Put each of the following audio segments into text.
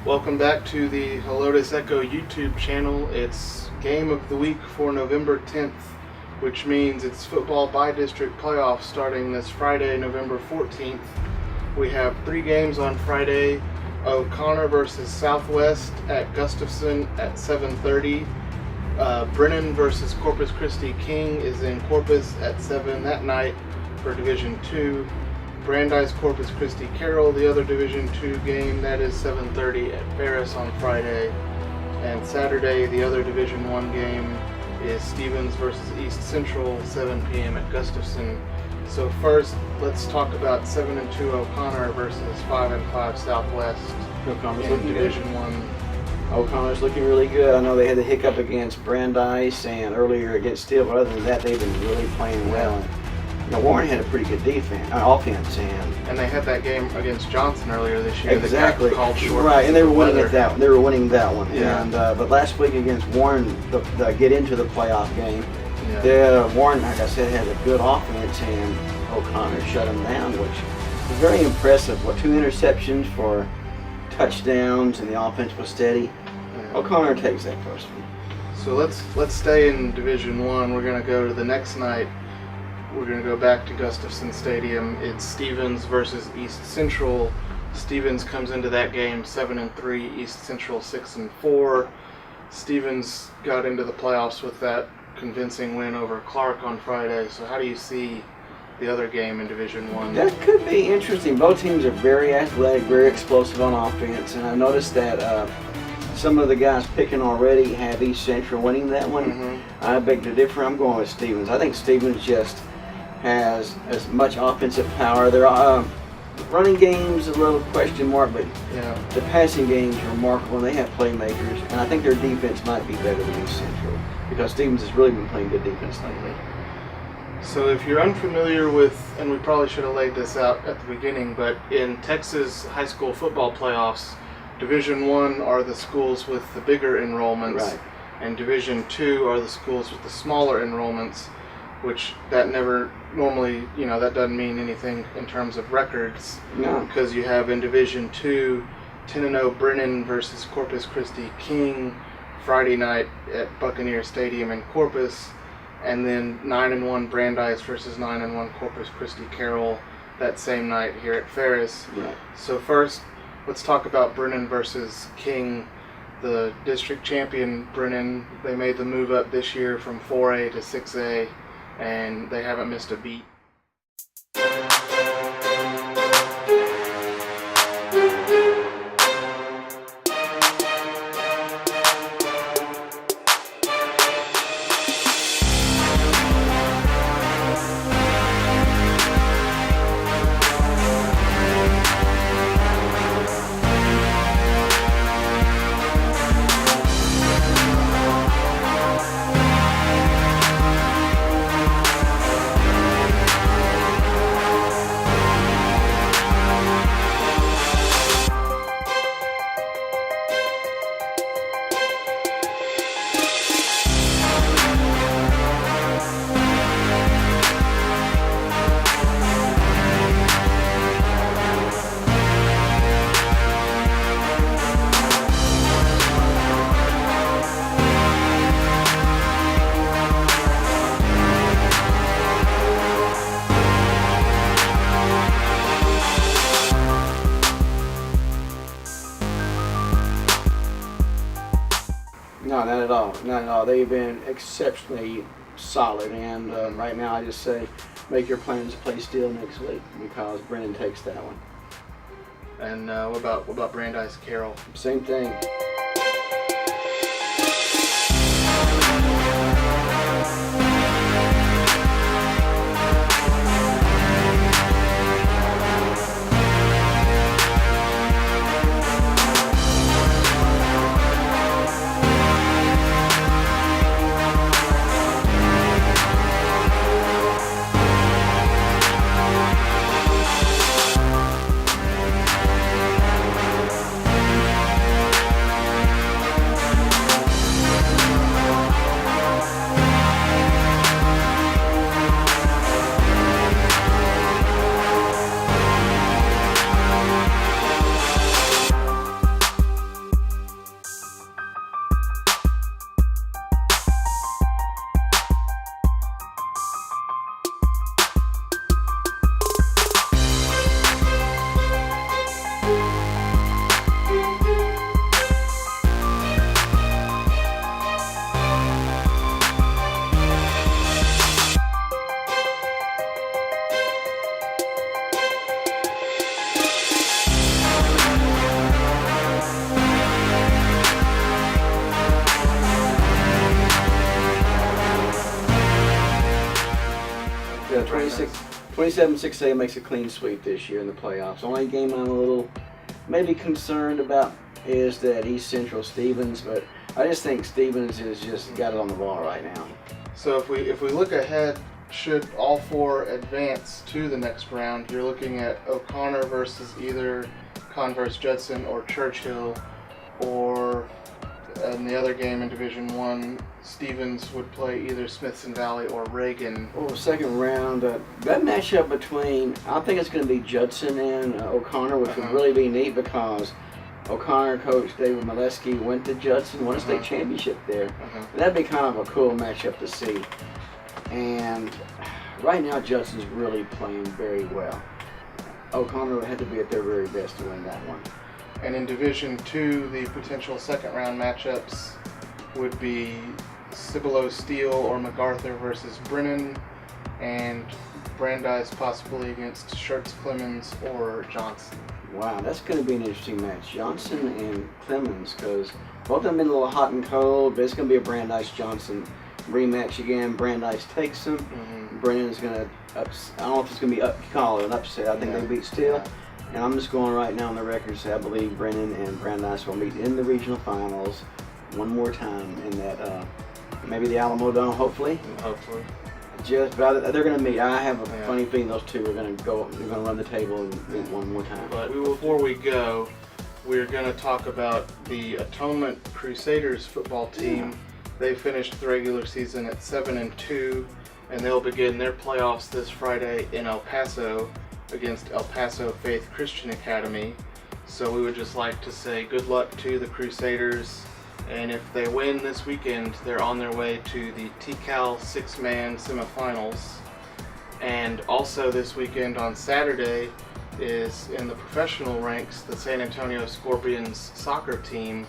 Welcome back to the Helotes Echo YouTube channel. It's game of the week for November 10th, which means it's football by district playoffs starting this Friday, November 14th. We have 3 games on Friday. O'Connor versus Southwest at Gustafson at 7:30. Brennan versus Corpus Christi King is in Corpus at 7 that night for Division 2. Brandeis Corpus Christi Carroll, the other Division 2 game, that is 7:30 at Ferris on Friday. And Saturday, the other Division 1 game is Stevens versus East Central, 7 p.m. at Gustafson. So first, let's talk about 7-2 O'Connor versus 5-5 Southwest O'Connor's in looking Division good. 1. O'Connor's looking really good. I know they had the hiccup against Brandeis and earlier against Steele, but other than that, they've been really playing well. And, Warren had a pretty good offense, And they had that game against Johnson earlier this year. Exactly. That got called short. Right, and they were winning weather. that one. They were winning that one. Yeah. And but last week against Warren, the get into the playoff game, Yeah. Warren, like I said, had a good offense, and O'Connor shut them down, which was very impressive. 2 interceptions for touchdowns, and the offense was steady. Yeah. O'Connor takes that first one. So let's stay in Division 1. We're going to go to the next night. We're going to go back to Gustafson Stadium. It's Stevens versus East Central. Stevens comes into that game 7-3, East Central 6-4. Stevens got into the playoffs with that convincing win over Clark on Friday. So how do you see the other game in Division 1? That could be interesting. Both teams are very athletic, very explosive on offense, and I noticed that some of the guys picking already have East Central winning that one. Mm-hmm. I beg to differ. I'm going with Stevens. I think Stevens just has as much offensive power. Their running game's a little question mark, but Yeah. the passing game's remarkable, and they have playmakers, and I think their defense might be better than East Central because Stevens has really been playing good defense lately. So if you're unfamiliar with, and we probably should have laid this out at the beginning, but in Texas high school football playoffs, Division 1 are the schools with the bigger enrollments, Right. and Division 2 are the schools with the smaller enrollments, which that never normally, that doesn't mean anything in terms of records, No. because you have in Division 2, 10-0 Brennan versus Corpus Christi King Friday night at Buccaneer Stadium in Corpus, and then 9-1 Brandeis versus 9-1 Corpus Christi Carroll that same night here at Ferris. Right. So first, let's talk about Brennan versus King. The district champion Brennan, they made the move up this year from 4A to 6A, and they haven't missed a beat. No, not at all. Not at all. They've been exceptionally solid, and right now I just say make your plans to play Steele next week because Brennan takes that one. And what about Brandeis Carroll? Same thing. Brandeis. 27-6A makes a clean sweep this year in the playoffs. Only game I'm a little maybe concerned about is that East Central Stevens, but I just think Stevens has just got it on the ball right now. So if we look ahead, should all four advance to the next round, you're looking at O'Connor versus either Converse Judson or Churchill, or in the other game in Division One, Stevens would play either Smithson Valley or Reagan. Oh, second round, that matchup between, I think it's going to be Judson and O'Connor, which would really be neat because O'Connor coach David Molesky went to Judson, won a state championship there. That'd be kind of a cool matchup to see. And right now, Judson's really playing very well. O'Connor would have to be at their very best to win that one. And in Division Two, the potential second round matchups would be Cibolo Steele or MacArthur versus Brennan, and Brandeis possibly against Schertz Clemens or Johnson. Wow, that's going to be an interesting match. Johnson and Clemens, because both of them been a little hot and cold, but it's going to be a Brandeis-Johnson rematch again. Brandeis takes them. Brennan's going to, I don't know if it's going to be call it an upset. I think they beat Steele. And I'm just going right now on the record to say I believe Brennan and Brandeis will meet in the regional finals one more time in that, maybe the Alamo Dome, hopefully. Hopefully. Just about they're going to meet. I have a funny feeling those two are going to go. They're going to run the table and meet one more time. But before we go, we're going to talk about the Atonement Crusaders football team. They finished the regular season at 7-2, and they'll begin their playoffs this Friday in El Paso against El Paso Faith Christian Academy. So we would just like to say good luck to the Crusaders. And if they win this weekend, they're on their way to the TCAL 6-man semifinals. And also this weekend on Saturday is in the professional ranks, the San Antonio Scorpions soccer team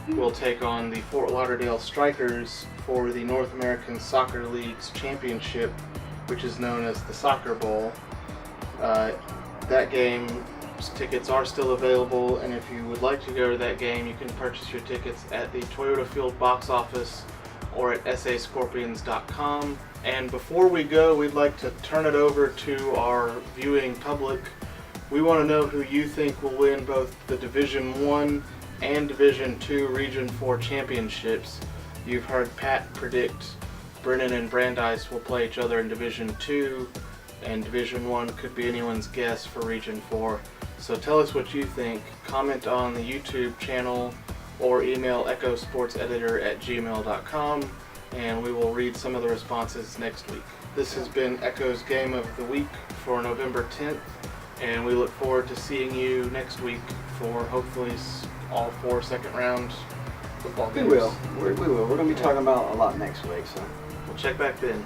will take on the Fort Lauderdale Strikers for the North American Soccer League's championship, which is known as the Soccer Bowl. That game, tickets are still available, and if you would like to go to that game, you can purchase your tickets at the Toyota Field box office or at sascorpions.com. And before we go, we'd like to turn it over to our viewing public. We want to know who you think will win both the Division 1 and Division 2 Region 4 championships. You've heard Pat predict Brennan and Brandeis will play each other in Division 2, and Division 1 could be anyone's guess for Region 4. So tell us what you think. Comment on the YouTube channel or email echosportseditor@gmail.com, and we will read some of the responses next week. This has been Echo's Game of the Week for November 10th, and we look forward to seeing you next week for hopefully all 4 second round football games. We will. We will. We're going to be talking about a lot next week, so we'll check back then.